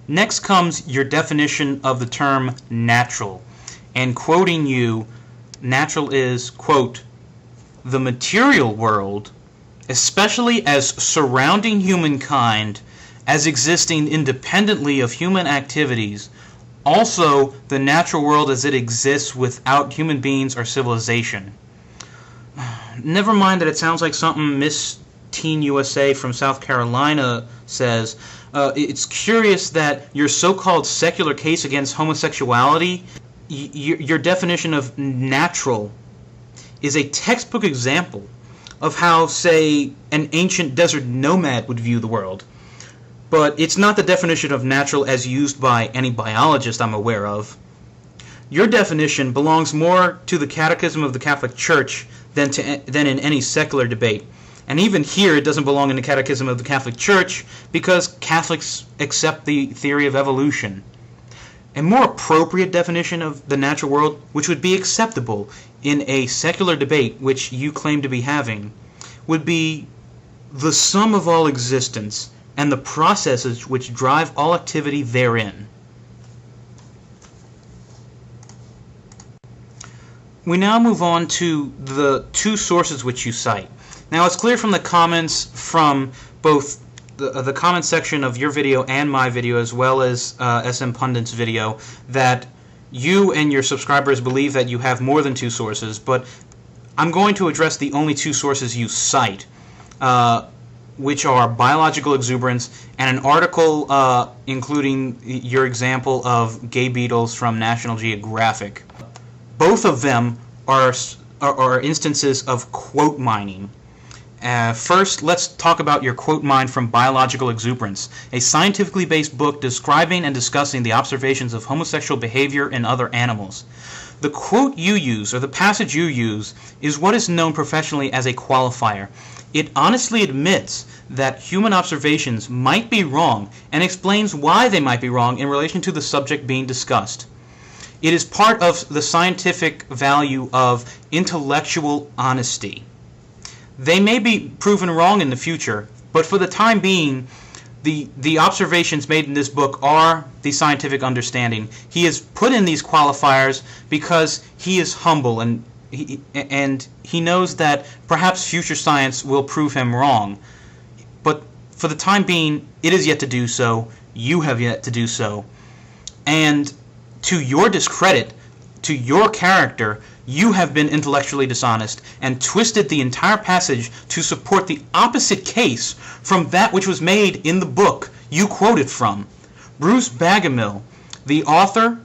Next comes your definition of the term natural. And quoting you, natural is, quote, the material world, especially as surrounding humankind, as existing independently of human activities, also the natural world as it exists without human beings or civilization. Never mind that it sounds like something Miss Teen USA from South Carolina says. It's curious that your so-called secular case against homosexuality, your definition of natural, is a textbook example of how, say, an ancient desert nomad would view the world. But it's not the definition of natural as used by any biologist I'm aware of. Your definition belongs more to the Catechism of the Catholic Church than in any secular debate. And even here it doesn't belong in the Catechism of the Catholic Church because Catholics accept the theory of evolution. A more appropriate definition of the natural world, which would be acceptable in a secular debate which you claim to be having, would be the sum of all existence and the processes which drive all activity therein. We now move on to the two sources which you cite. Now it's clear from the comments from both the comment section of your video and my video, as well as SM Pundit's video, that you and your subscribers believe that you have more than two sources, but I'm going to address the only two sources you cite, which are biological exuberance and an article including your example of gay beetles from National Geographic. Both of them are instances of quote mining. First, let's talk about your quote mine from Biological Exuberance, a scientifically based book describing and discussing the observations of homosexual behavior in other animals. The quote you use, or the passage you use, is what is known professionally as a qualifier. It honestly admits that human observations might be wrong and explains why they might be wrong in relation to the subject being discussed. It is part of the scientific value of intellectual honesty. They may be proven wrong in the future, but for the time being, the observations made in this book are the scientific understanding. He has put in these qualifiers because he is humble and he knows that perhaps future science will prove him wrong. But for the time being, it is yet to do so. You have yet to do so. And to your discredit, to your character, you have been intellectually dishonest and twisted the entire passage to support the opposite case from that which was made in the book you quoted from. Bruce Bagamill, the author,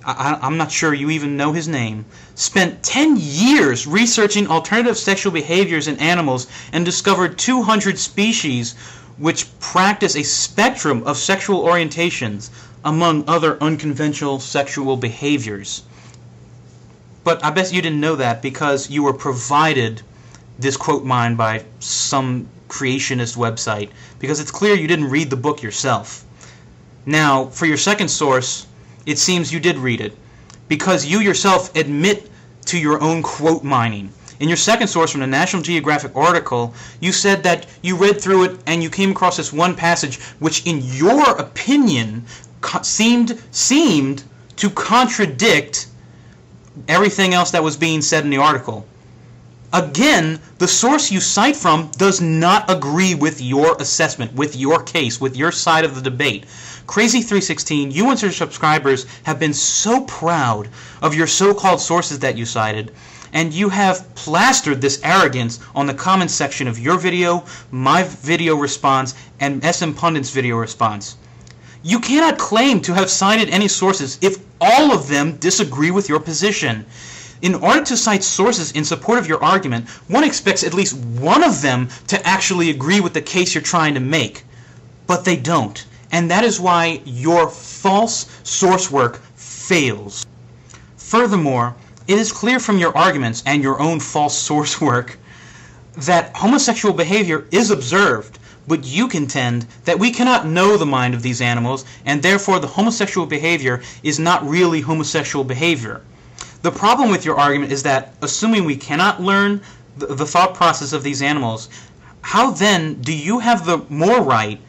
I'm not sure you even know his name, spent 10 years researching alternative sexual behaviors in animals and discovered 200 species which practice a spectrum of sexual orientations, among other unconventional sexual behaviors. But I bet you didn't know that because you were provided this quote mine by some creationist website, because it's clear you didn't read the book yourself. Now, for your second source, it seems you did read it, because you yourself admit to your own quote mining. In your second source from the National Geographic article, you said that you read through it and you came across this one passage which, in your opinion, seemed to contradict everything else that was being said in the article. Again, the source you cite from does not agree with your assessment, with your case, with your side of the debate. Krazie316, you and your subscribers have been so proud of your so-called sources that you cited, and you have plastered this arrogance on the comment section of your video, my video response, and SM Pundit's video response. You cannot claim to have cited any sources if all of them disagree with your position. In order to cite sources in support of your argument, one expects at least one of them to actually agree with the case you're trying to make. But they don't. And that is why your false source work fails. Furthermore, it is clear from your arguments and your own false source work that homosexual behavior is observed, but you contend that we cannot know the mind of these animals, and therefore the homosexual behavior is not really homosexual behavior. The problem with your argument is that, assuming we cannot learn the thought process of these animals, how then do you have the more right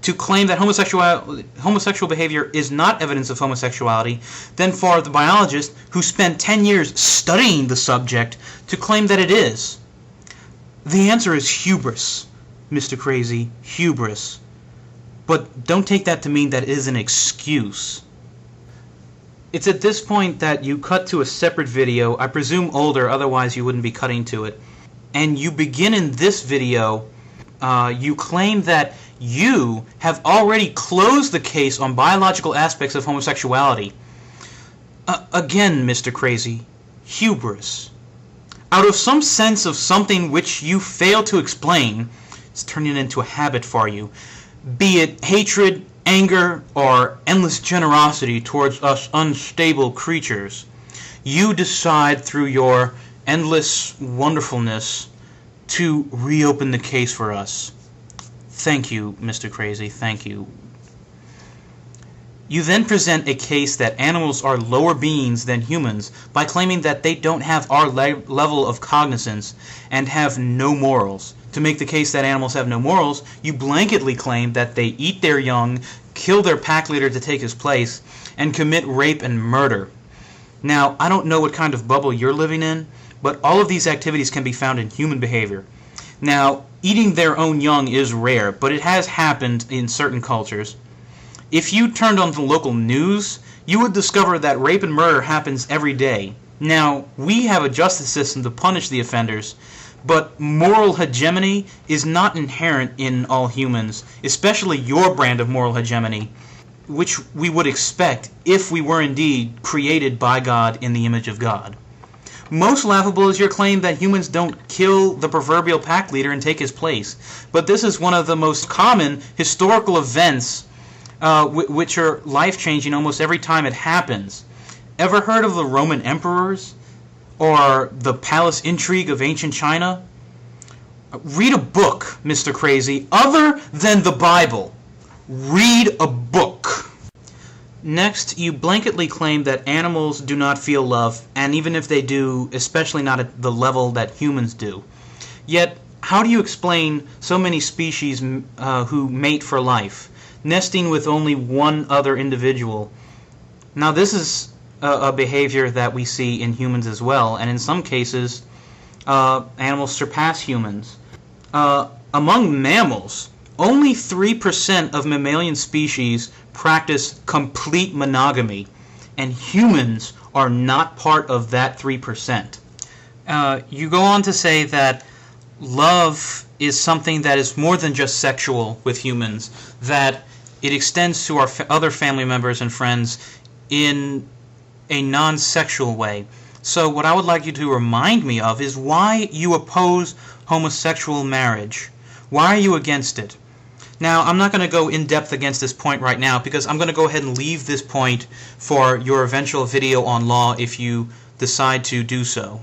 to claim that homosexual behavior is not evidence of homosexuality than for the biologist who spent 10 years studying the subject to claim that it is? The answer is hubris, Mr. Krazie, hubris. But don't take that to mean that it is an excuse. It's at this point that you cut to a separate video, I presume older, otherwise you wouldn't be cutting to it. And you begin in this video, you claim that you have already closed the case on biological aspects of homosexuality. Again, Mr. Krazie, hubris. Out of some sense of something which you fail to explain, it's turning into a habit for you, be it hatred, anger, or endless generosity towards us unstable creatures, you decide through your endless wonderfulness to reopen the case for us. Thank you, Mr. Krazie, thank you. You then present a case that animals are lower beings than humans by claiming that they don't have our level of cognizance and have no morals. To make the case that animals have no morals, you blanketly claim that they eat their young, kill their pack leader to take his place, and commit rape and murder. Now, I don't know what kind of bubble you're living in, but all of these activities can be found in human behavior. Now, eating their own young is rare, but it has happened in certain cultures. If you turned on the local news, you would discover that rape and murder happens every day. Now, we have a justice system to punish the offenders, but moral hegemony is not inherent in all humans, especially your brand of moral hegemony, which we would expect if we were indeed created by God in the image of God. Most laughable is your claim that humans don't kill the proverbial pack leader and take his place, but this is one of the most common historical events which are life-changing almost every time it happens. Ever heard of the Roman emperors? Or the palace intrigue of ancient China? Read a book, Mr. Krazie, other than the Bible. Read a book. Next, you blanketly claim that animals do not feel love, and even if they do, especially not at the level that humans do. Yet, how do you explain so many species who mate for life, nesting with only one other individual? Now, this is a behavior that we see in humans as well, and in some cases animals surpass humans. Among mammals, only 3% of mammalian species practice complete monogamy, and humans are not part of that 3%. You go on to say that love is something that is more than just sexual with humans, that it extends to our other family members and friends in a non-sexual way. So what I would like you to remind me of is why you oppose homosexual marriage. Why are you against it? Now, I'm not going to go in depth against this point right now because I'm going to go ahead and leave this point for your eventual video on law if you decide to do so.